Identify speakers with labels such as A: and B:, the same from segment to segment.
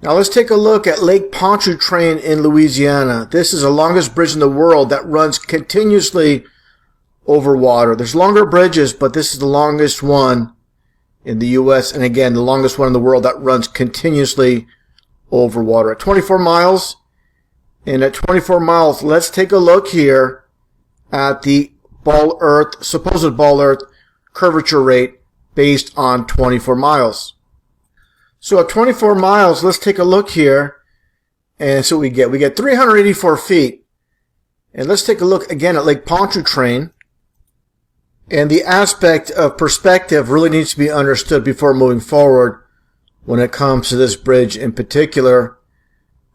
A: Now let's take a look at Lake Pontchartrain in Louisiana. This is the longest bridge in the world that runs continuously over water. There's longer bridges, but this is the longest one in the U.S. and again, the longest one in the world that runs continuously over water. At 24 miles, and at 24 miles, let's take a look here at the supposed ball earth curvature rate based on 24 miles. So at 24 miles, let's take a look here, and so we get 384 feet. And let's take a look again at Lake Pontchartrain. And the aspect of perspective really needs to be understood before moving forward when it comes to this bridge in particular,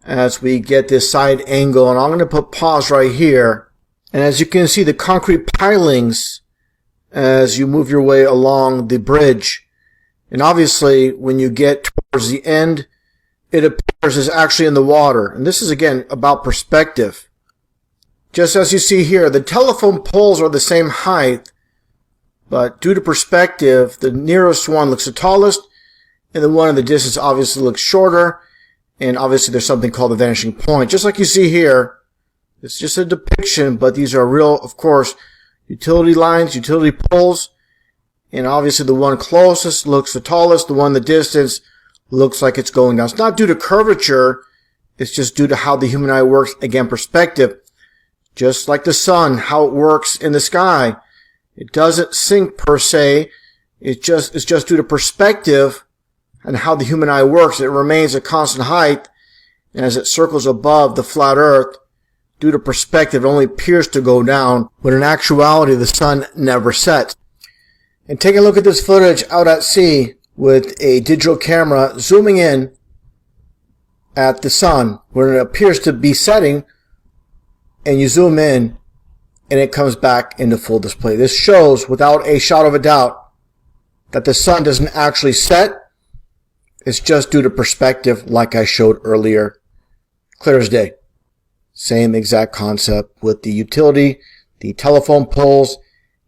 A: as we get this side angle. And I'm going to put pause right here. And as you can see, the concrete pilings as you move your way along the bridge. And obviously, when you get towards the end, it appears it's actually in the water. And this is, again, about perspective. Just as you see here, the telephone poles are the same height, but due to perspective, the nearest one looks the tallest, and the one in the distance obviously looks shorter, and obviously there's something called the vanishing point. Just like you see here, it's just a depiction, but these are real, of course, utility lines, utility poles, and obviously the one closest looks the tallest, the one in the distance looks like it's going down. It's not due to curvature, it's just due to how the human eye works. Again, perspective. Just like the sun, how it works in the sky. It doesn't sink per se. It's just due to perspective and how the human eye works. It remains at constant height, and as it circles above the flat earth, due to perspective, it only appears to go down, when in actuality the sun never sets. And take a look at this footage out at sea with a digital camera zooming in at the sun when it appears to be setting, and you zoom in and it comes back into full display. This shows without a shadow of a doubt that the sun doesn't actually set. It's just due to perspective, like I showed earlier. Clear as day. Same exact concept with the utility, the telephone poles,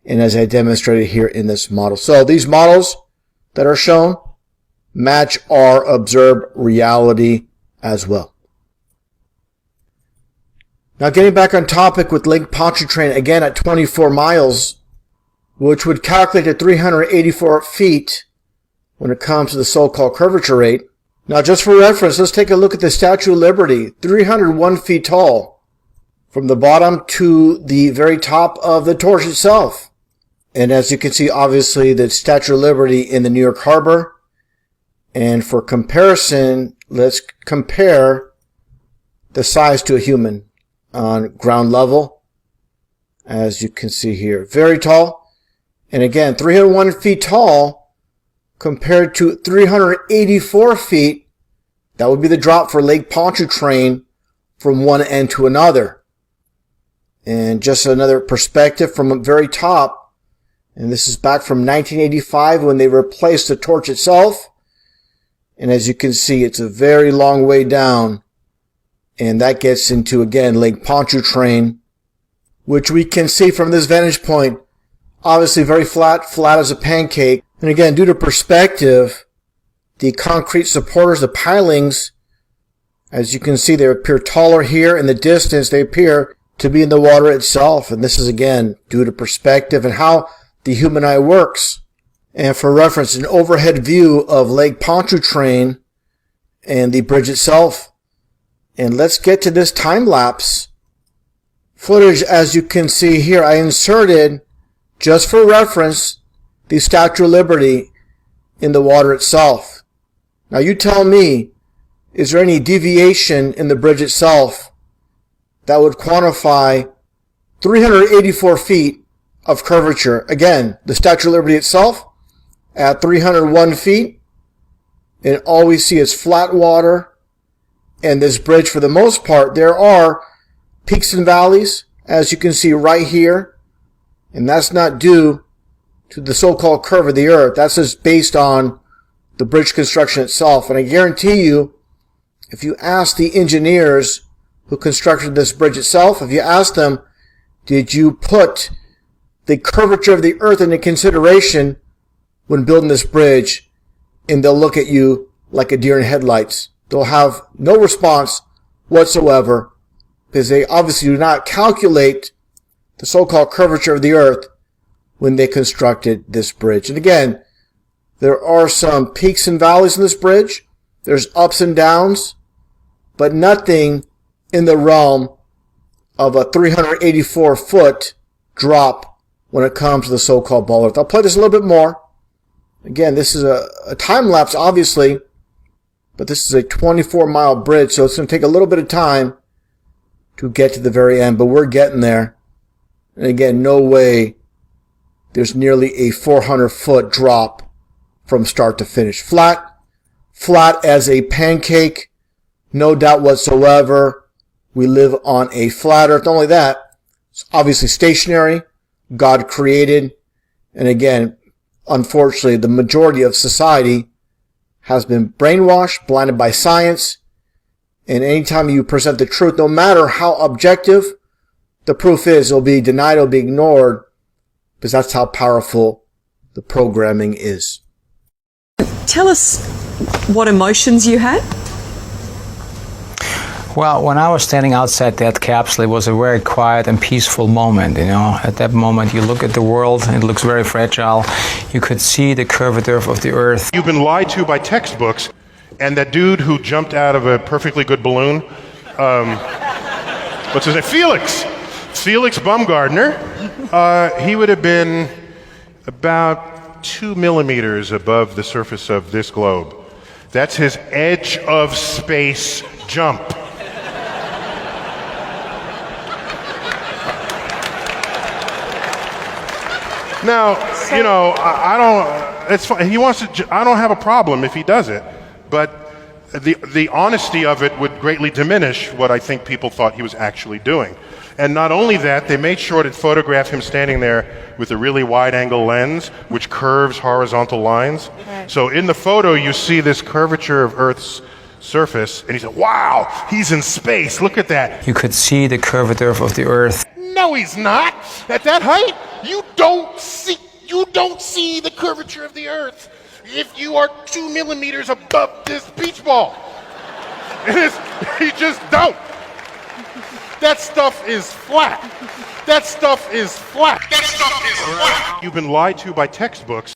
A: and as I demonstrated here in this model. So these models that are shown match our observed reality as well. Now getting back on topic with Lake Pontchartrain, again at 24 miles, which would calculate at 384 feet when it comes to the so-called curvature rate. Now just for reference, let's take a look at the Statue of Liberty, 301 feet tall, from the bottom to the very top of the torch itself. And as you can see, obviously, the Statue of Liberty in the New York Harbor. And for comparison, let's compare the size to a human on ground level, as you can see here. Very tall. And again, 301 feet tall compared to 384 feet. That would be the drop for Lake Pontchartrain from one end to another. And just another perspective from the very top. And this is back from 1985 when they replaced the torch itself. And as you can see, it's a very long way down. And that gets into, again, Lake Pontchartrain, which we can see from this vantage point. Obviously very flat as a pancake. And again, due to perspective, the concrete supporters, the pilings, as you can see, they appear taller here. In the distance, they appear to be in the water itself. And this is, again, due to perspective and how the human eye works. And for reference, an overhead view of Lake Pontchartrain and the bridge itself. And let's get to this time-lapse footage. As you can see here, I inserted, just for reference, the Statue of Liberty in the water itself. Now you tell me, is there any deviation in the bridge itself that would quantify 384 feet of curvature? Again, the Statue of Liberty itself at 301 feet, and all we see is flat water. And this bridge, for the most part, there are peaks and valleys, as you can see right here. And that's not due to the so-called curve of the earth. That's just based on the bridge construction itself. And I guarantee you, if you ask the engineers who constructed this bridge itself, if you ask them, did you put the curvature of the earth into consideration when building this bridge, and they'll look at you like a deer in headlights. they'll have no response whatsoever because they obviously do not calculate the so-called curvature of the earth when they constructed this bridge. And again, there are some peaks and valleys in this bridge. There's ups and downs, but nothing in the realm of a 384-foot drop when it comes to the so-called ball earth. I'll play this a little bit more. Again, this is a time lapse, obviously, but this is a 24-mile bridge, so it's going to take a little bit of time to get to the very end, but we're getting there. And again, no way there's nearly a 400-foot drop from start to finish. Flat as a pancake, no doubt whatsoever. We live on a flat earth. Not only that, it's obviously stationary, God created, and again, unfortunately, the majority of society has been brainwashed, blinded by science, and anytime you present the truth, no matter how objective the proof is, it'll be denied, it'll be ignored, because that's how powerful the programming is.
B: Tell us what emotions you had.
C: Well, when I was standing outside that capsule, it was a very quiet and peaceful moment, you know. At that moment, you look at the world, and it looks very fragile. You could see the curvature of the earth.
D: You've been lied to by textbooks, and that dude who jumped out of a perfectly good balloon, what's his name? Felix Baumgartner, he would have been about 2 millimeters above the surface of this globe. That's his edge of space jump. Now, you know, I don't, it's fine. He wants to, I don't have a problem if he does it, but the honesty of it would greatly diminish what I think people thought he was actually doing. And not only that, they made sure to photograph him standing there with a really wide-angle lens, which curves horizontal lines. Right. So in the photo, you see this curvature of Earth's surface, and he said, wow, he's in space, look at that.
C: You could see the curvature of the earth.
D: No, he's not. At that height, you don't see the curvature of the earth if you are 2 millimeters above this beach ball. You just don't. That stuff is flat. That stuff is flat. That stuff is flat. You've been lied to by textbooks.